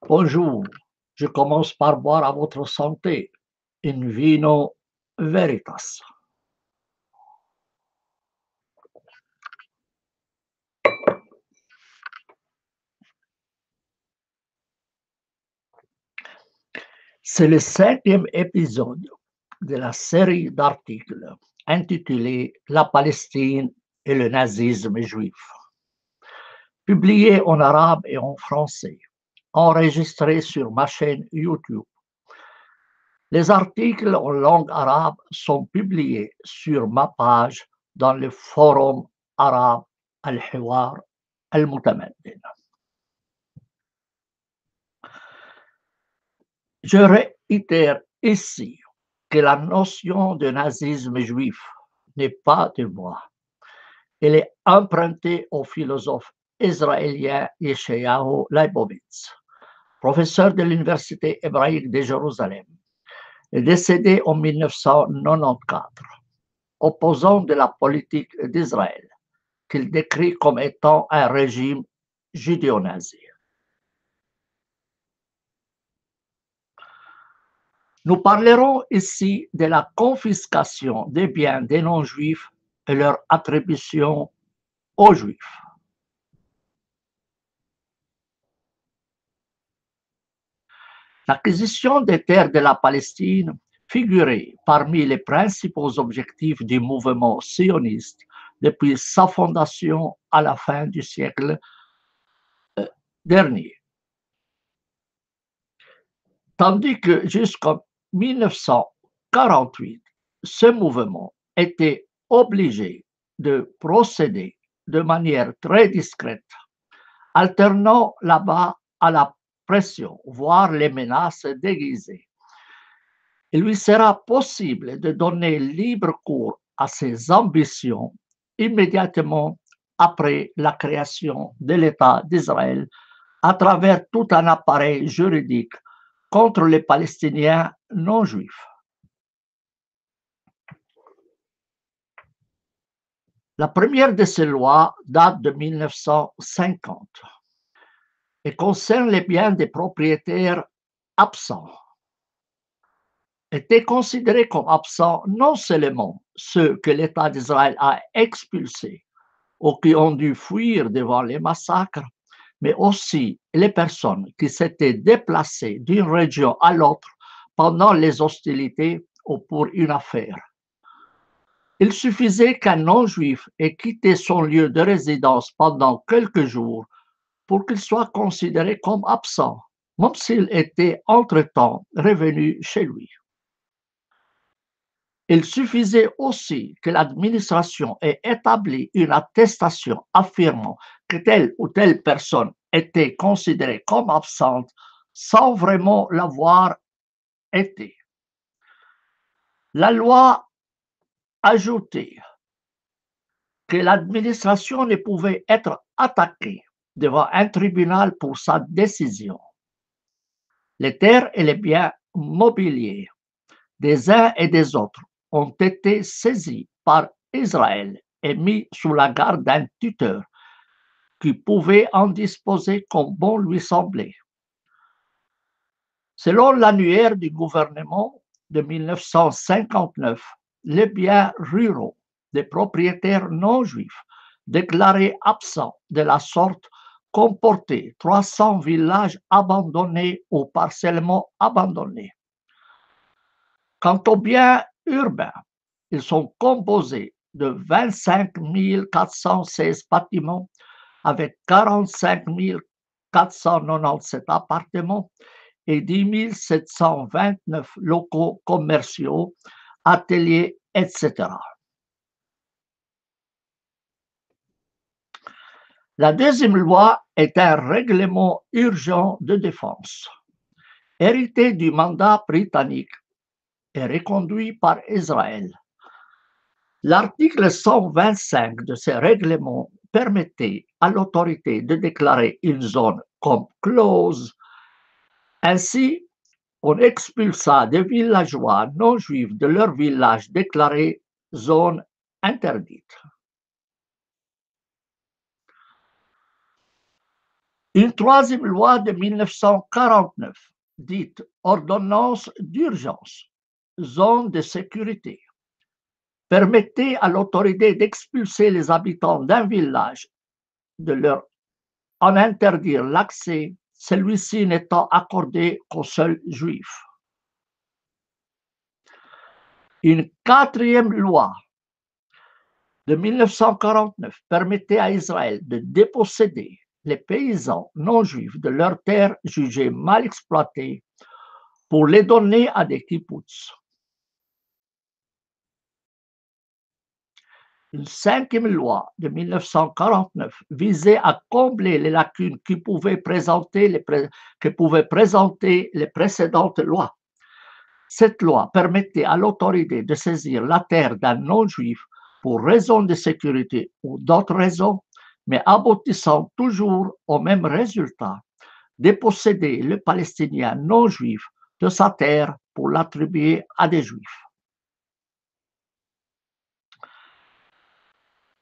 Bonjour, je commence par boire à votre santé. In vino veritas. C'est le 5e épisode de la série d'articles intitulée La Palestine et le nazisme juif, publié en arabe et en français, enregistré sur ma chaîne YouTube. Les articles en langue arabe sont publiés sur ma page dans le forum arabe Al-Hiwar Al-Mutamaddin. Je réitère ici que la notion de nazisme juif n'est pas de moi. Elle est empruntée au philosophe israélien Yeshayahu Leibovitz, professeur de l'Université hébraïque de Jérusalem, et décédé en 1994, opposant de la politique d'Israël, qu'il décrit comme étant un régime judéo-nazi. Nous parlerons ici de la confiscation des biens des non-juifs et leur attribution aux juifs. L'acquisition des terres de la Palestine figurait parmi les principaux objectifs du mouvement sioniste depuis sa fondation à la fin du siècle dernier. Tandis que jusqu'en 1948, ce mouvement était obligé de procéder de manière très discrète, alternant là-bas à la pression, voire les menaces déguisées. Il lui sera possible de donner libre cours à ses ambitions immédiatement après la création de l'État d'Israël à travers tout un appareil juridique contre les Palestiniens non juifs. La première de ces lois date de 1950 et concerne les biens des propriétaires absents. Étaient considérés comme absents non seulement ceux que l'État d'Israël a expulsés ou qui ont dû fuir devant les massacres, mais aussi les personnes qui s'étaient déplacées d'une région à l'autre pendant les hostilités ou pour une affaire. Il suffisait qu'un non-juif ait quitté son lieu de résidence pendant quelques jours pour qu'il soit considéré comme absent, même s'il était entre-temps revenu chez lui. Il suffisait aussi que l'administration ait établi une attestation affirmant que telle ou telle personne était considérée comme absente sans vraiment l'avoir été. La loi ajoutait que l'administration ne pouvait être attaquée devant un tribunal pour sa décision. Les terres et les biens mobiliers des uns et des autres ont été saisis par Israël et mis sous la garde d'un tuteur qui pouvait en disposer comme bon lui semblait. Selon l'annuaire du gouvernement de 1959, les biens ruraux des propriétaires non juifs déclarés absents de la sorte comportaient 300 villages abandonnés ou partiellement abandonnés. Quant aux biens urbains, ils sont composés de 25 416 bâtiments avec 45 497 appartements et 10 729 locaux commerciaux, ateliers, etc. La deuxième loi est un règlement urgent de défense, hérité du mandat britannique et reconduit par Israël. L'article 125 de ce règlement permettait à l'autorité de déclarer une zone comme close. Ainsi, on expulsa des villageois non juifs de leur village déclaré zone interdite. Une troisième loi de 1949, dite ordonnance d'urgence, zone de sécurité, permettait à l'autorité d'expulser les habitants d'un village, de leur en interdire l'accès, celui-ci n'étant accordé qu'aux seuls juifs. Une quatrième loi de 1949 permettait à Israël de déposséder les paysans non juifs de leurs terres jugées mal exploitées pour les donner à des kibbutz. Une cinquième loi de 1949 visait à combler les lacunes que pouvaient présenter les précédentes lois. Cette loi permettait à l'autorité de saisir la terre d'un non-juif pour raison de sécurité ou d'autres raisons, mais aboutissant toujours au même résultat, déposséder le Palestinien non-juif de sa terre pour l'attribuer à des juifs.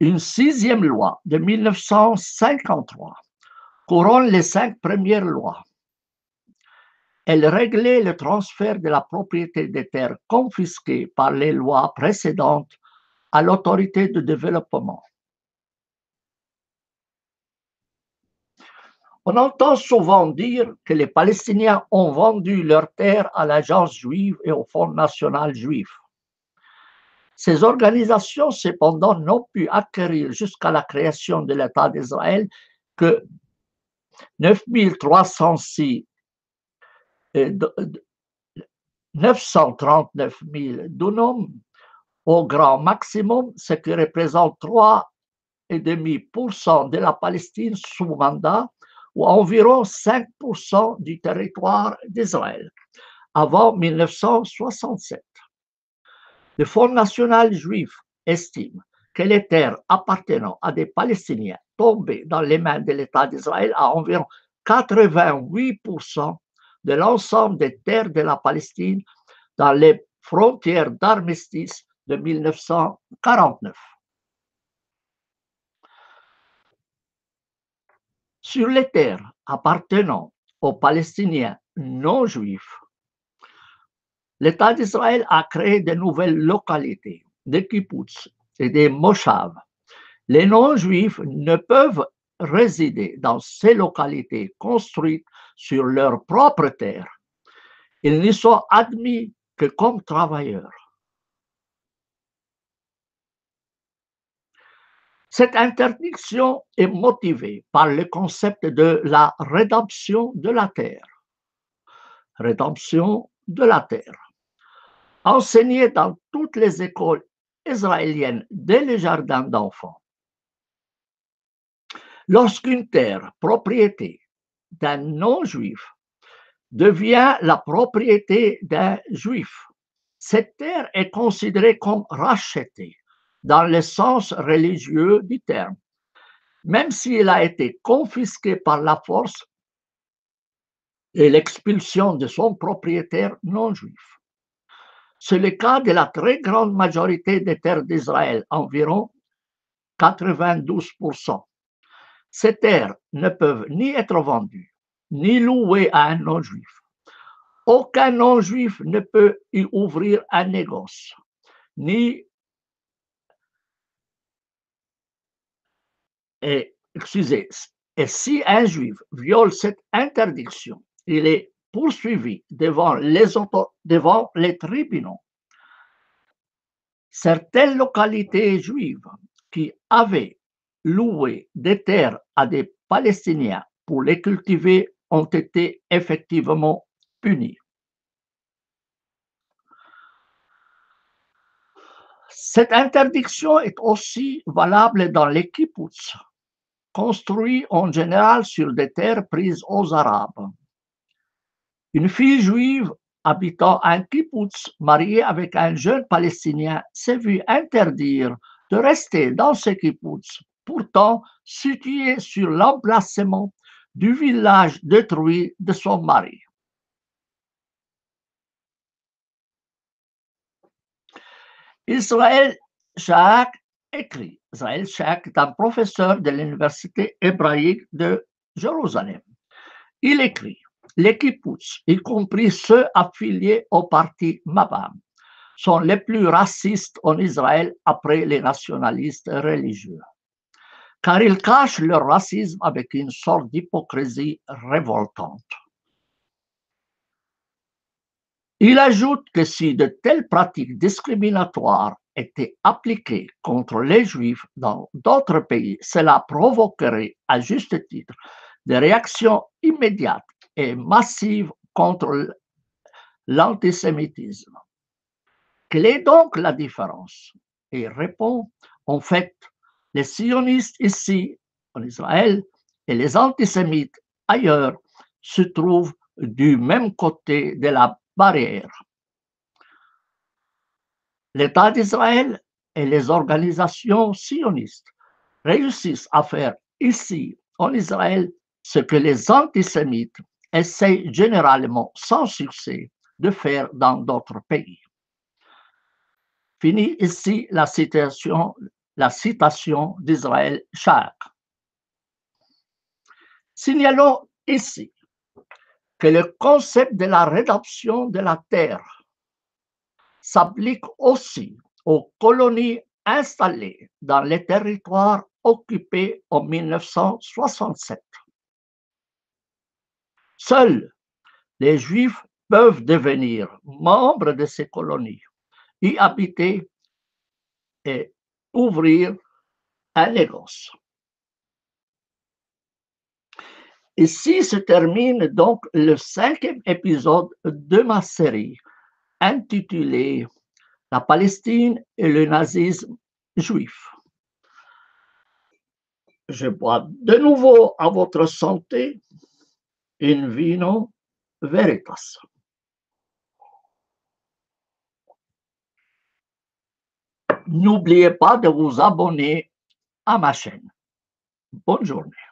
Une sixième loi de 1953 couronne les 5 premières lois. Elle réglait le transfert de la propriété des terres confisquées par les lois précédentes à l'autorité de développement. On entend souvent dire que les Palestiniens ont vendu leurs terres à l'agence juive et au Fonds national juif. Ces organisations, cependant, n'ont pu acquérir jusqu'à la création de l'État d'Israël que 9306 939 000 dunums au grand maximum, ce qui représente 3,5% de la Palestine sous mandat ou environ 5% du territoire d'Israël avant 1967. Le Fonds national juif estime que les terres appartenant à des Palestiniens tombées dans les mains de l'État d'Israël à environ 88% de l'ensemble des terres de la Palestine dans les frontières d'armistice de 1949. Sur les terres appartenant aux Palestiniens non juifs, l'État d'Israël a créé de nouvelles localités, des kibbutz et des moshav. Les non-juifs ne peuvent résider dans ces localités construites sur leur propre terre. Ils n'y sont admis que comme travailleurs. Cette interdiction est motivée par le concept de la rédemption de la terre. Rédemption de la terre. Enseigné dans toutes les écoles israéliennes dès les jardins d'enfants. Lorsqu'une terre, propriété d'un non-juif, devient la propriété d'un juif, cette terre est considérée comme rachetée dans le sens religieux du terme, même si elle a été confisquée par la force et l'expulsion de son propriétaire non juif. C'est le cas de la très grande majorité des terres d'Israël, environ 92%. Ces terres ne peuvent ni être vendues, ni louées à un non-juif. Aucun non-juif ne peut y ouvrir un négoce, ni et si un juif viole cette interdiction, il est poursuivi devant les tribunaux. Certaines localités juives qui avaient loué des terres à des Palestiniens pour les cultiver ont été effectivement punies. Cette interdiction est aussi valable dans les kibbutz, construits en général sur des terres prises aux Arabes. Une fille juive habitant un kibbutz mariée avec un jeune Palestinien s'est vue interdire de rester dans ce kibbutz, pourtant situé sur l'emplacement du village détruit de son mari. Israël Shaak écrit. Israël Shaak est un professeur de l'université hébraïque de Jérusalem. Il écrit, les kibboutz, y compris ceux affiliés au parti Mabam, sont les plus racistes en Israël après les nationalistes religieux, car ils cachent leur racisme avec une sorte d'hypocrisie révoltante. Il ajoute que si de telles pratiques discriminatoires étaient appliquées contre les Juifs dans d'autres pays, cela provoquerait, à juste titre, des réactions immédiates et massives contre l'antisémitisme. Quelle est donc la différence? Et il répond, en fait, les sionistes ici, en Israël, et les antisémites ailleurs se trouvent du même côté de la barrière. L'État d'Israël et les organisations sionistes réussissent à faire ici, en Israël, ce que les antisémites essayent généralement sans succès de faire dans d'autres pays. Fini ici la citation d'Israël Shach. Signalons ici que le concept de la rédemption de la terre s'applique aussi aux colonies installées dans les territoires occupés en 1967. Seuls les Juifs peuvent devenir membres de ces colonies, y habiter et ouvrir un négoce. Ici se termine donc le 5e épisode de ma série intitulée La Palestine et le nazisme juif. Je bois de nouveau à votre santé in vino veritas. N'oubliez pas de vous abonner à ma chaîne. Bonne journée.